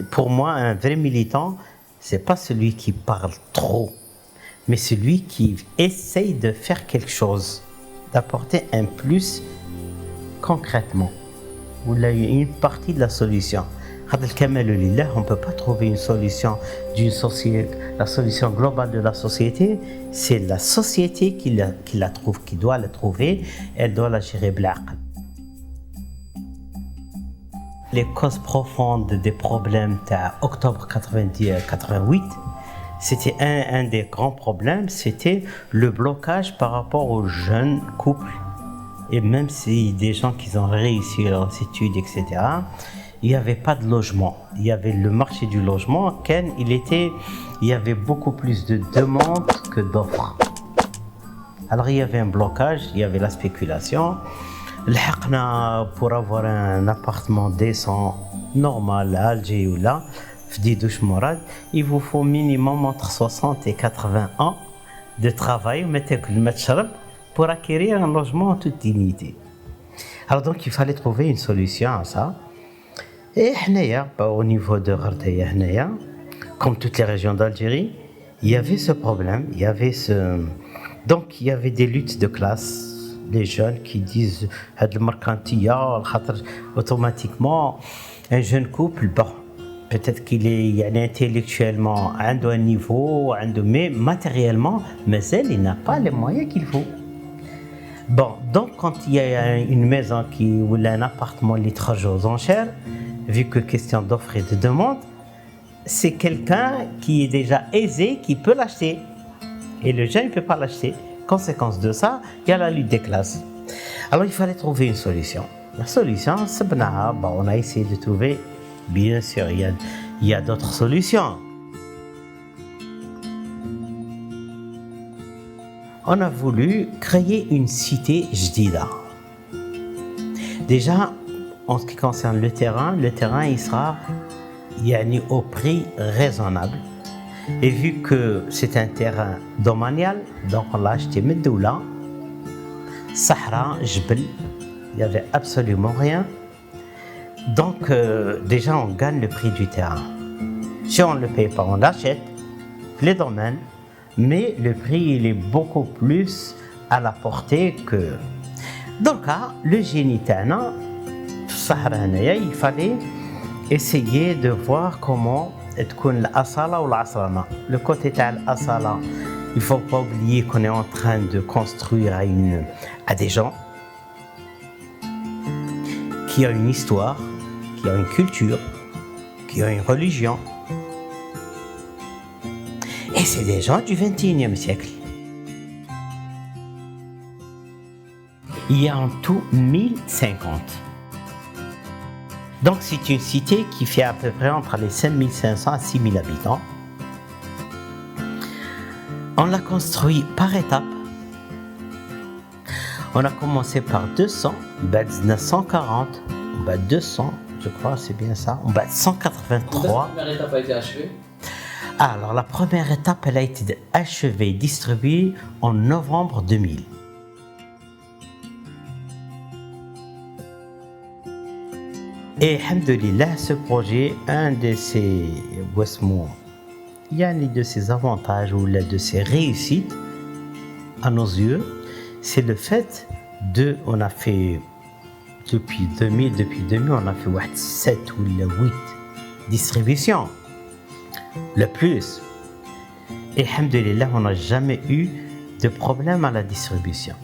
Pour moi, un vrai militant, c'est pas celui qui parle trop, mais celui qui essaye de faire quelque chose, d'apporter un plus concrètement, ou une partie de la solution. On ne peut pas trouver une solution d'une société, la solution globale de la société, c'est la société qui la trouve, qui doit la trouver, elle doit la gérer بالعقل. Les causes profondes des problèmes d'octobre 88, c'était un des grands problèmes, c'était le blocage par rapport aux jeunes couples. Et même si des gens qui ont réussi leurs études, etc., il n'y avait pas de logement. Il y avait le marché du logement, il y avait beaucoup plus de demandes que d'offres. Alors il y avait un blocage, il y avait la spéculation. Pour avoir un appartement décent, normal, à Alger ou là, il vous faut minimum entre 60 et 80 ans de travail pour acquérir un logement en toute dignité. Alors donc il fallait trouver une solution à ça. Et au niveau de Ghardaya, comme toutes les régions d'Algérie, il y avait ce problème, donc il y avait des luttes de classe. Les jeunes qui disent automatiquement un jeune couple, peut-être qu'il est intellectuellement à un niveau, mais matériellement, il n'a pas les moyens qu'il faut. Donc quand il y a une maison ou un appartement qui est aux enchères, vu que question d'offre et de demande, c'est quelqu'un qui est déjà aisé qui peut l'acheter. Et le jeune ne peut pas l'acheter. Conséquence de ça, il y a la lutte des classes. Alors il fallait trouver une solution. La solution, on a essayé de trouver, bien sûr, il y a d'autres solutions. On a voulu créer une cité jdida. Déjà, en ce qui concerne le terrain, il sera au prix raisonnable. Et vu que c'est un terrain domanial, donc on l'a acheté Medoula, Sahara, Jbel, il n'y avait absolument rien. Donc déjà on gagne le prix du terrain. Si on ne le paye pas, on l'achète, les domaines, mais le prix il est beaucoup plus à la portée que... Donc le génie Tana, Sahara, il fallait essayer de voir comment تكون الأصالة والعصرنة. Le côté de l'Asala, il ne faut pas oublier qu'on est en train de construire à des gens qui ont une histoire, qui ont une culture, qui ont une religion. Et c'est des gens du XXIe siècle. Il y a en tout 1050. Donc c'est une cité qui fait à peu près entre les 5500 à 6000 habitants. On l'a construit par étapes. On a commencé par 200, on bat 140, on bat 200, je crois, c'est bien ça, on bat 183. La première étape a été achevée? Alors la première étape, elle a été achevée, distribuée en novembre 2000. Et alhamdoulilah, ce projet, un de ses avantages ou de ses réussites, à nos yeux, c'est le fait on a fait depuis 2000, on a fait 7 ou 8 distributions, le plus. Et alhamdoulilah, on n'a jamais eu de problème à la distribution.